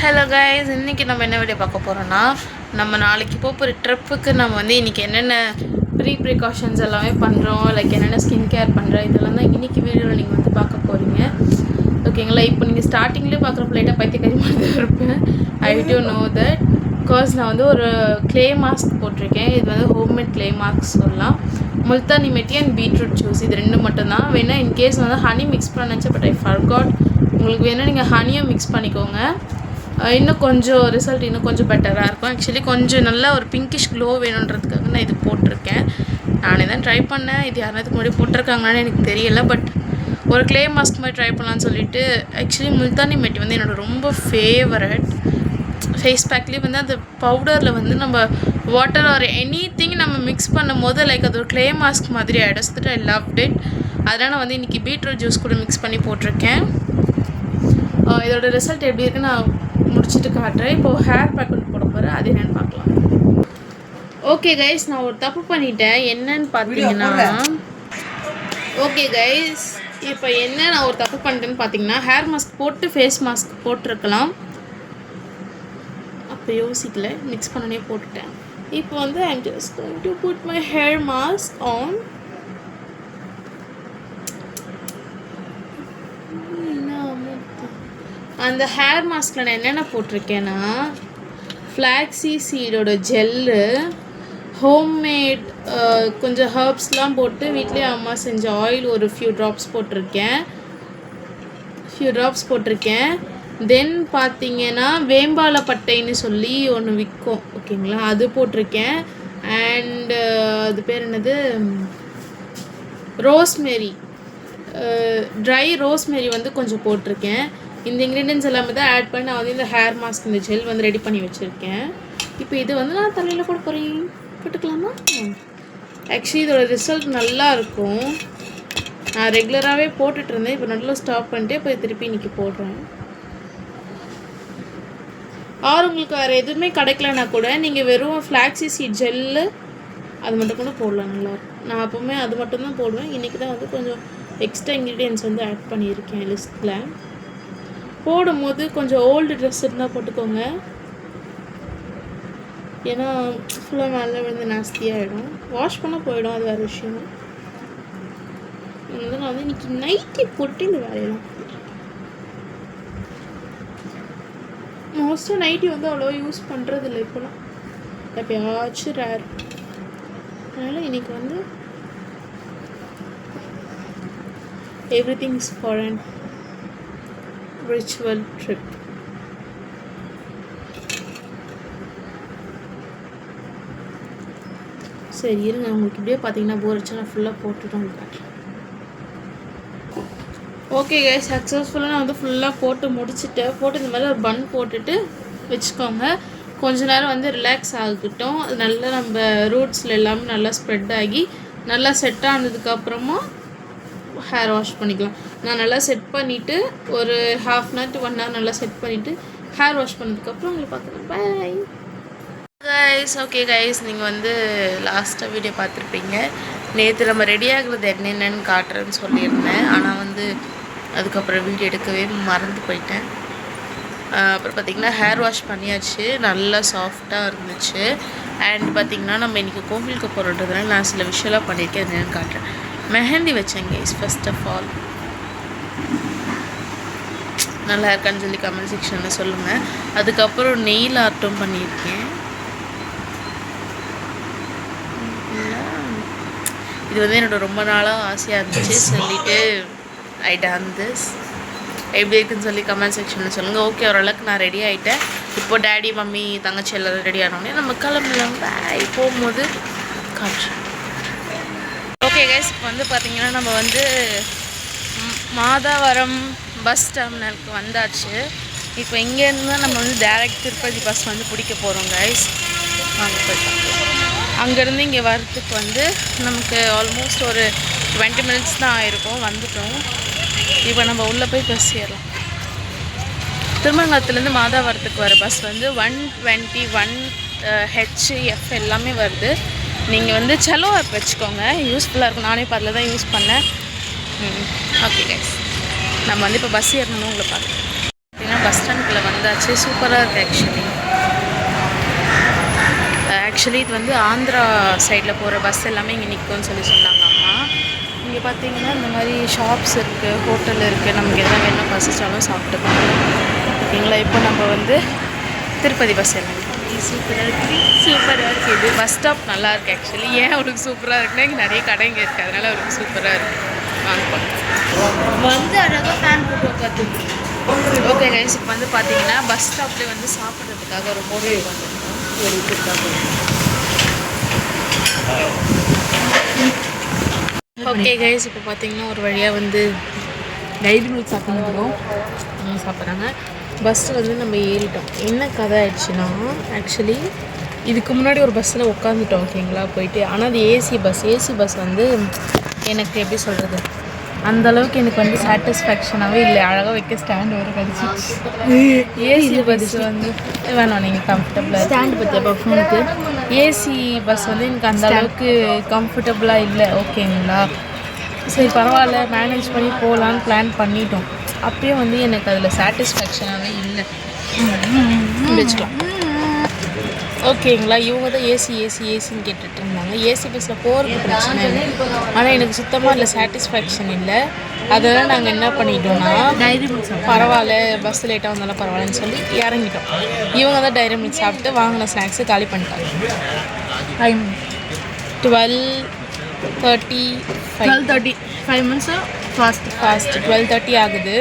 Hello guys, இன்றைக்கி நம்ம என்ன வீடியோ பார்க்க போகிறோன்னா, நம்ம நாளைக்கு போகிற ட்ரிப்புக்கு நம்ம வந்து இன்றைக்கி என்னென்ன ப்ரிகாஷன்ஸ் எல்லாமே பண்ணுறோம், லைக் என்னென்ன ஸ்கின் கேர் பண்ணுறோம், இதெல்லாம் தான் இன்றைக்கி வீடியோவில் நீங்கள் வந்து பார்க்க போகிறீங்க. ஓகேங்களா? இப்போ நீங்கள் ஸ்டார்டிங்லேயே பார்க்குறப்ப லைட்டாக பைத்தியக்காரி மாதிரி தான் இருப்பேன். I don't know that. Because நான் வந்து ஒரு க்ளே மாஸ்க் போட்டிருக்கேன். இது வந்து ஹோம்மேட் க்ளே மாஸ்க் சொல்லலாம். முல்தானி மெட்டி அண்ட் பீட்ரூட் ஜூஸ், இது ரெண்டு மட்டும்தான். வேணால் இன்கேஸ் வந்து ஹனி மிக்ஸ் பண்ண நினச்சேன், பட் ஐ ஃபர்காட். உங்களுக்கு வேணால் நீங்கள் ஹனியும் மிக்ஸ் பண்ணிக்கோங்க. இன்னும் கொஞ்சம் ரிசல்ட் இன்னும் கொஞ்சம் பெட்டராக இருக்கும். ஆக்சுவலி கொஞ்சம் நல்லா ஒரு பிங்கிஷ் க்ளோ வேணுன்றதுக்காக நான் இது போட்டிருக்கேன். நானே தான் ட்ரை பண்ணேன். இது யாராவது முன்னாடி போட்டிருக்காங்கன்னு எனக்கு தெரியலை. பட் ஒரு க்ளே மாஸ்க் மாதிரி ட்ரை பண்ணலான்னு சொல்லிட்டு, ஆக்சுவலி முல்தானி மெட்டி வந்து என்னோடய ரொம்ப ஃபேவரட். ஃபேஸ் பேக்லேயே வந்து அந்த பவுடரில் வந்து நம்ம வாட்டர் ஆர் எனி திங் நம்ம மிக்ஸ் பண்ணும் போது லைக் அது ஒரு க்ளே மாஸ்க் மாதிரி ஆகிடும். So I loved it. அதனால் நான் வந்து இன்றைக்கி பீட்ரூட் ஜூஸ் கூட மிக்ஸ் பண்ணி போட்டிருக்கேன். இதோட ரிசல்ட் எப்படி இருக்குன்னு நான் முடிச்சுட்டு காட்டுறேன். இப்போது ஹேர் பேக் ஒன்று போட போகிறேன், அது என்னென்னு பார்க்கலாம். ஓகே கைஸ், நான் ஒரு தப்பு பண்ணிட்டேன். என்னன்னு பார்த்தீங்கன்னா, ஓகே கைஸ், இப்போ என்ன நான் ஒரு தப்பு பண்ணிட்டேன்னு பார்த்தீங்கன்னா, ஹேர் மாஸ்க் போட்டு ஃபேஸ் மாஸ்க் போட்டிருக்கலாம். அப்போ யோசிக்கல, மிக்ஸ் பண்ணனே போட்டுட்டேன். இப்போ வந்து I am just going to put my hair mask on. அந்த ஹேர் மாஸ்கில் நான் என்னென்ன போட்டிருக்கேன்னா, ஃப்ளாக்ஸி சீடோட ஜெல்லு, ஹோம்மேட் கொஞ்சம் ஹர்ப்ஸ்லாம் போட்டு வீட்லேயே அம்மா செஞ்ச ஆயில் ஒரு ஃபியூ ட்ராப்ஸ் போட்டிருக்கேன். தென் பார்த்தீங்கன்னா வேம்பாலப்பட்டைன்னு சொல்லி ஒன்று விற்கும், ஓகேங்களா, அது போட்டிருக்கேன். அண்டு அது பேர் என்னது, ரோஸ்மெரி, ட்ரை ரோஸ்மெரி வந்து கொஞ்சம் போட்டிருக்கேன். இந்த இன்க்ரீடியன்ஸ் எல்லாமே தான் ஆட் பண்ணி நான் வந்து இந்த ஹேர் மாஸ்க், இந்த ஜெல் வந்து ரெடி பண்ணி வச்சுருக்கேன். இப்போ இது வந்து நான் தலையில் போட போகிறேன். போட்டுக்கலாமா? ஆக்சுவலி இதோட ரிசல்ட் நல்லா இருக்கும். நான் ரெகுலராகவே போட்டுட்ருந்தேன். இப்போ நல்லா ஸ்டாப் பண்ணிட்டு இப்போ திருப்பி இன்றைக்கி போடுறேன். ஆர் உங்களுக்கு வேறு எதுவுமே கிடைக்கலனா கூட நீங்கள் வெறும் ஃப்ளாக்ஸி சீட் ஜெல்லு அது மட்டும் கூட போடலாம், நல்லாயிருக்கும். நான் எப்போவுமே அது மட்டும்தான் போடுவேன். இன்றைக்கி தான் வந்து கொஞ்சம் எக்ஸ்ட்ரா இன்க்ரீடியன்ஸ் வந்து ஆட் பண்ணியிருக்கேன் லிஸ்ட்டில். போடும்போது கொஞ்சம் ஓல்டு ட்ரெஸ் இருந்தால் போட்டுக்கோங்க, ஏன்னா ஃபுல்லாக மேலே விழுந்து நாஸ்தியாகிடும். வாஷ் பண்ண போயிடும், அது வேறு விஷயம். வந்து நான் வந்து இன்றைக்கி நைட்டி போட்டு இந்த வேலையெல்லாம் மோஸ்ட்டாக நைட்டி வந்து அவ்வளோ யூஸ் பண்ணுறதில்ல இப்போலாம், எப்போயாச்சும் ரேர். அதனால் இன்றைக்கி வந்து everything is for an ritual trip. சரி இருங்க, உங்களுக்கு இப்படியே பார்த்தீங்கன்னா போர் அடிச்சு நான் ஃபுல்லாக போட்டுட்டு உங்களுக்கு காட்டுறேன். ஓகே கைஸ், சக்ஸஸ்ஃபுல்லாக நான் வந்து ஃபுல்லாக போட்டு முடிச்சுட்டேன். போட்டு இந்த மாதிரி ஒரு பன் போட்டுட்டு வச்சுக்கோங்க. கொஞ்ச நேரம் வந்து ரிலாக்ஸ் ஆகிக்கிட்டோம். அது நல்லா நம்ம ரூட்ஸில் எல்லாமே நல்லா ஸ்ப்ரெட் ஆகி நல்லா செட் ஆனதுக்கப்புறமா ஹேர் வாஷ் பண்ணிக்கலாம். நான் நல்லா செட் பண்ணிவிட்டு ஒரு 1/2 hour to 1 hour நல்லா செட் பண்ணிவிட்டு ஹேர் வாஷ் பண்ணதுக்கப்புறம் உங்களுக்கு பார்க்குறேன். Bye guys. ஓகே கைஸ், நீங்கள் வந்து லாஸ்ட்டாக வீடியோ பார்த்துருப்பீங்க. நேற்று நம்ம ரெடி ஆகுறது என்னென்னு காட்டுறேன்னு சொல்லியிருந்தேன். ஆனால் வந்து அதுக்கப்புறம் வீடியோ எடுக்கவே மறந்து போயிட்டேன். அப்புறம் பார்த்திங்கன்னா ஹேர் வாஷ் பண்ணியாச்சு, நல்லா சாஃப்டாக இருந்துச்சு. அண்ட் பார்த்திங்கன்னா நம்ம இன்றைக்கி கோவிலுக்கு போகிறதுனால நான் சில விஷயம்லாம் பண்ணியிருக்கேன், என்னென்னு காட்டுறேன். மெஹந்தி வச்சேன் கைஸ். ஃபர்ஸ்ட் ஆஃப் ஆல் நல்லா இருக்கான்னு சொல்லி கமெண்ட் செக்ஷனில் சொல்லுங்கள். அதுக்கப்புறம் நெயில் ஆர்ட்டும் பண்ணியிருக்கேன். இது வந்து என்னோட ரொம்ப நாளாக ஆசையாக இருந்துச்சு, சொல்லிவிட்டு ஐ டன் திஸ். எப்படி இருக்குன்னு சொல்லி கமெண்ட் செக்ஷனில் சொல்லுங்கள். ஓகே, ஓரளவுக்கு நான் ரெடி ஆகிட்டேன். இப்போ டேடி மம்மி தங்கச்சி எல்லோரும் ரெடி ஆனோடனே நம்ம கிளம்பலாம். பாய். போகும்போது காட்டுறேன். ஓகே கைஸ், இப்போ வந்து பார்த்திங்கன்னா நம்ம வந்து மாதாவரம் பஸ் டெர்மினலுக்கு வந்தாச்சு. இப்போ இங்கேருந்து தான் நம்ம வந்து டேரெக்ட் திருப்பதி பஸ் வந்து பிடிக்க போகிறோம் கைஸ். வாங்க போய் பார்க்கலாம். அங்கேருந்து இங்கே வரத்துக்கு வந்து நமக்கு ஆல்மோஸ்ட் ஒரு 20 minutes தான் ஆயிருக்கும். வந்துட்டோம். இப்போ நம்ம உள்ளே போய் பஸ் ஏறலாம். திருமங்கலத்துலேருந்து மாதாவரத்துக்கு வர பஸ் வந்து 121 HF எல்லாமே வருது. நீங்கள் வந்து செலோ ஆப் வச்சுக்கோங்க, யூஸ்ஃபுல்லாக இருக்கும். நானே இப்போ அதில் தான் யூஸ் பண்ணேன். ஓகே கைஸ், நம்ம வந்து இப்போ பஸ் ஏறணும் உங்களை பார்க்குறேன். பார்த்தீங்கன்னா பஸ் ஸ்டாண்டுக்குள்ளே வந்தாச்சு. சூப்பராக இருக்குது ஆக்சுவலி இது வந்து ஆந்திரா சைடில் போகிற பஸ் எல்லாமே இங்கே நிற்கும்னு சொன்னாங்க அம்மா. இங்கே பார்த்தீங்கன்னா இந்த மாதிரி ஷாப்ஸ் இருக்குது, ஹோட்டல் இருக்குது, நமக்கு எதாவது வேணும் பசிச்சாலும் சாப்பிட்டுக்கலாம். ஓகேங்களா? இப்போ நம்ம வந்து திருப்பதி பஸ் எல்லாம் சூப்பராக இருக்குது. இது பஸ் ஸ்டாப் நல்லா இருக்குது. ஆக்சுவலி ஏன் அவருக்கு சூப்பராக இருக்குன்னா இங்கே நிறைய கடைங்க இருக்குது, அதனால் அவருக்கு சூப்பராக இருக்குது. வந்து அழகாக ஃபேன் போட்டு உட்காந்துருக்கு. ஓகே கைஸ், இப்போ வந்து பார்த்தீங்கன்னா பஸ் ஸ்டாப்லேயே வந்து சாப்பிட்றதுக்காக ஒரு ஹோட்டல் வந்துருக்கோம். ஓகே கைஸ், இப்போ பார்த்தீங்கன்னா ஒரு வழியாக வந்து டைரி மில்க் சாப்பிட்றாங்க. பஸ்ஸு வந்து நம்ம ஏறிட்டோம். என்ன கதை ஆயிடுச்சுன்னா, ஆக்சுவலி இதுக்கு முன்னாடி ஒரு பஸ்ஸில் உட்காந்துட்டோம். ஓகேங்களா? போயிட்டு ஆனால் அது ஏசி பஸ் வந்து எனக்கு எப்படி சொல்கிறது, அந்தளவுக்கு எனக்கு வந்து சாட்டிஸ்ஃபேக்ஷனாகவே இல்லை. அழகாக வைக்க ஸ்டாண்டு வர கிடச்சிச்சு. ஏசி பஸ் வந்து வேணாம், நீங்கள் கம்ஃபர்டபுளாக ஸ்டாண்டு பற்றி அப்போ ஃபோனுக்கு. ஏசி பஸ் வந்து எனக்கு அந்தளவுக்கு கம்ஃபர்டபுளாக இல்லை. ஓகேங்களா? சரி பரவாயில்ல, மேனேஜ் பண்ணி போகலான்னு பிளான் பண்ணிட்டோம். அப்பயே வந்து எனக்கு அதில் சாட்டிஸ்ஃபேக்ஷனாகவே இல்லை. வச்சுக்கலாம். ஓகேங்களா? இவங்க தான் ஏசின்னு கேட்டுட்டு இருந்தாங்க. ஏசி பஸ்ஸில் போகிறது பிரச்சனை இல்லை, ஆனால் எனக்கு சுத்தமாக இல்லை, சாட்டிஸ்ஃபேக்ஷன் இல்லை. அதனால் நாங்கள் என்ன பண்ணிட்டோம்னா, டைரி மில்க் பரவாயில்ல, பஸ் லேட்டாக வந்தாலும் பரவாயில்லன்னு சொல்லி இறங்கிட்டோம். இவங்க தான் டைரி மில்க் சாப்பிட்டு வாங்கின ஸ்நாக்ஸு காலி பண்ணிட்டாங்க. டைம் 12:35 ஃபாஸ்ட் 12:30 ஆகுது.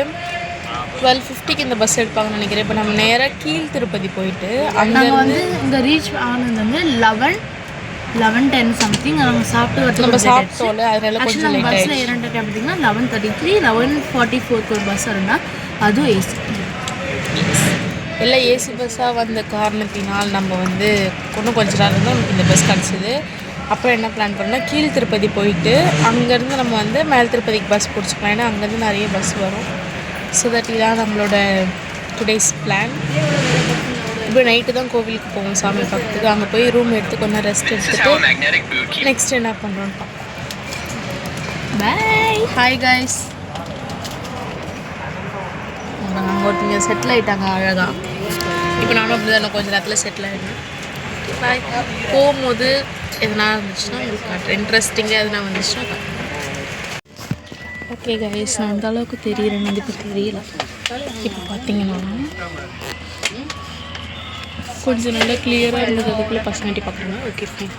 12:50க்கு இந்த பஸ் எடுப்பாங்கன்னு நினைக்கிறேன். இப்போ நம்ம நேராக கீழ் திருப்பதி போயிட்டு அங்கே வந்து இங்கே ரீச் ஆனது வந்து 11:10 சம்திங். நாங்கள் சாப்பிட்டு நம்ம சாப்பிட்டோம்ல, அதனால கொஞ்சம் லேட் ஆகிடுச்சு. பஸ்ஸில் ஏறன்ட்டு பார்த்தீங்கன்னா 11:33 11:44 ஒரு பஸ் இருந்தால் அதுவும் ஏசி. எல்லாம் ஏசி பஸ்ஸாக வந்த காரணத்தினால் நம்ம வந்து இன்னும் கொஞ்ச நாள் வந்து நமக்கு இந்த பஸ் கிடச்சிது. அப்புறம் என்ன பிளான் பண்ணால் கீழ் திருப்பதி போயிட்டு அங்கேருந்து நம்ம வந்து மேல் திருப்பதிக்கு பஸ் பிடிச்சிக்கலாம். ஏன்னா அங்கேருந்து நிறைய பஸ் வரும். ஸோ தட் இதான் நம்மளோட டுடேஸ் பிளான். இப்போ நைட்டு தான் கோவிலுக்கு போவோம் சாமி பார்க்கறதுக்கு. அங்கே போய் ரூம் எடுத்து கொஞ்சம் ரெஸ்ட் எடுத்துகிட்டு நெக்ஸ்ட் என்ன பண்ணுறோன்னு பார்ப்போம். பாய். Hi guys. அங்கே ஒருத்தங்க செட்டில் ஆகிட்டாங்க அழகாக. இப்போ நானும் அப்படி தான் கொஞ்சம் நேரத்தில் செட்டில் ஆகிடுவேன். பாய். போகும்போது எதுனா இருந்துச்சுன்னா உங்களுக்கு காட்டுறேன், இன்ட்ரெஸ்டிங்காக எதுனா வந்துச்சுன்னா காட்டுறேன். ஓகே கைஸ், நான் அந்த அளவுக்கு தெரியுறேன், இப்போ தெரியல. இப்போ பார்த்தீங்கன்னா கொஞ்சம் நல்லா கிளியராக இருந்தது. அதுக்குள்ளே பசங்கட்டி பார்க்குறாங்க. Okay fine.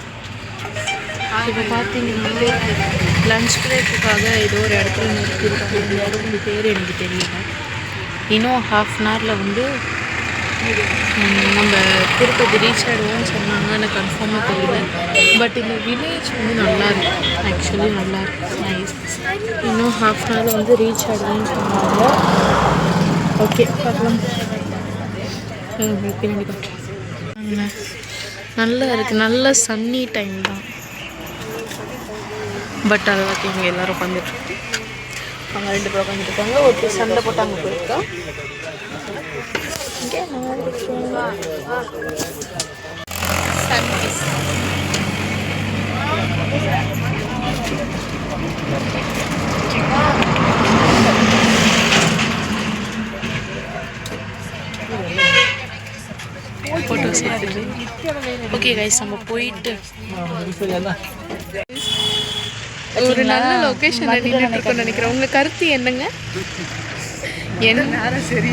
இப்போ பார்த்தீங்கன்னா லன்ச் பிரேக்குக்காக ஏதோ ஒரு இடத்துல நிறுத்திருக்காங்க. இந்த இடத்துல பேர் எனக்கு தெரியல. இன்னும் 1/2 அன் ஹவரில் வந்து நம்ம திருப்பதி ரீச் ஆகிடுவோம்னு சொன்னாங்க. எனக்கு கன்ஃபார்மாக தெரியல. பட் இந்த வில்லேஜ் வந்து நல்லாயிருக்கு, ஆக்சுவலி நல்லாயிருக்கு, நைஸ். இன்னும் 1/2 அன் ஹவரில் வந்து ரீச் ஆகிடுவோம்னு சொன்னாங்க. ஓகே பார்க்கலாம். பின்னாடி பார்க்கலாம். நல்லா இருக்குது, நல்ல சன்னி டைம் தான். பட் அதை பார்த்து இங்கே எல்லோரும் உட்காந்துட்ருக்கோம். அங்கே 2 பேர் உட்காந்துருக்காங்க. ஒருத்தர் சண்டை போட்டு அங்கே போயிருக்கா. ஃபோட்டோஸ் எடுத்துட்டு ஓகே கைஸ், நம்ம போயிட்டு ஒரு நல்ல லொக்கேஷன் நின்றுட்டு நினைக்கிறேன். உங்க கருத்து என்னங்க? என்ன சரி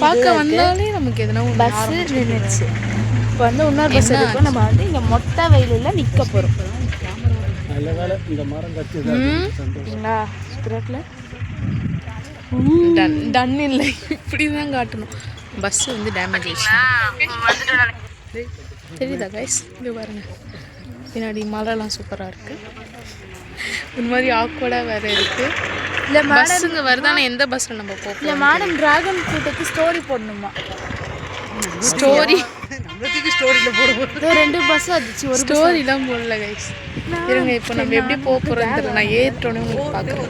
பார்க்க வந்தாலே நமக்கு எதனா பஸ் நின்றுச்சு. இப்போ வந்து இன்னொரு பஸ் இருக்கும். நம்ம வந்து இங்கே மொட்டை வெயிலில் நிற்க போகிறோம். டன் இல்லை, இப்படி தான் காட்டணும். பஸ் வந்து டேமேஜ் ஆயிடுச்சு. தெரியுதா கைஸ்? இது பாருங்க, பின்னாடி மழைலாம் சூப்பராக இருக்குது. ஒரு மாதிரி ஆக்வர்டாக வேறு இருக்குது. இல்லை பஸ்ஸுங்க வருதானே, எந்த பஸ்ஸில் நம்ம போகலாம்? இல்லை மேடம், டிராகன் கூட்டத்துக்கு ஸ்டோரி போடணுமா? ஸ்டோரி ஸ்டோரியில் போடுவோம். 2 பஸ் வந்துச்சு, ஒரு ஸ்டோரிலாம் போடல கைஸ். இருங்க, இப்போ நம்ம எப்படி போக போகிறோன்னு தெரியல. நான் ஏறிட்டோன்னே உங்களுக்கு பார்க்குறேன்.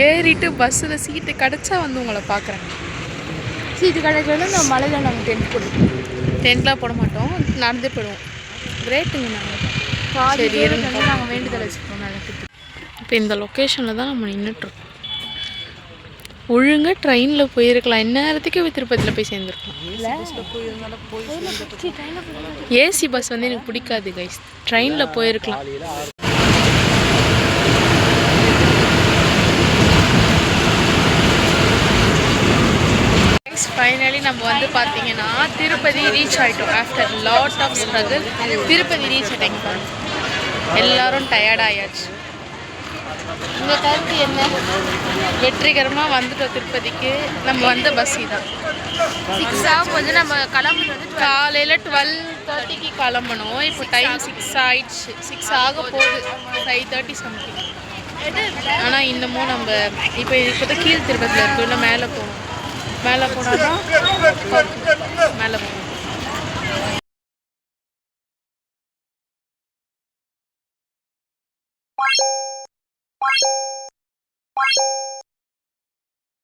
ஏறிட்டு பஸ்ஸில் சீட்டு கிடச்சா வந்து உங்களை பார்க்குறேன். சீட்டு கிடைக்கலன்னா நம்ம மலையில் நாங்கள் டென்ட் போடுவோம். டென்ட்லாம் போட மாட்டோம், நடந்தே போயிடுவோம். ரேட்டுங்க நாங்கள் சரி இருங்க, நாங்கள் வேண்டுதல் வச்சுப்போம். நடக்குது. இப்போ இந்த லொக்கேஷனில் தான் நம்ம நின்றுட்டுருக்கோம். ஒழுங்காக ட்ரெயினில் போயிருக்கலாம். இந்நேரத்துக்கு திருப்பதியில் போய் சேர்ந்துருக்கலாம். ஏசி பஸ் வந்து எனக்கு பிடிக்காது கைஸ். ட்ரெயினில் போயிருக்கலாம். ஃபைனலி நம்ம வந்து பார்த்தீங்கன்னா திருப்பதி ரீச் ஆகிட்டோம். After lot of struggle Tirupati reach ஆகிட்டேங்க. எல்லோரும் டயர்டாயாச்சு. உங்கள் கருத்து என்ன? வெற்றிகரமாக வந்துட்டோம் திருப்பதிக்கு. நம்ம வந்த பஸ் தான் 6 ஆகும். வந்து நம்ம கிளம்புறது காலையில் 12:30க்கு கிளம்பணும். இப்போ டைம் 6 ஆயிடுச்சு. 6 ஆக போகுது. 5:30 சம்திங். ஆனால் இன்னமும் நம்ம இப்போ தான் கீழ் திருப்பதியில் இருக்கோம். இல்லை மேலே போகணும். மேலே போனால் தான் மேலே போகணும்.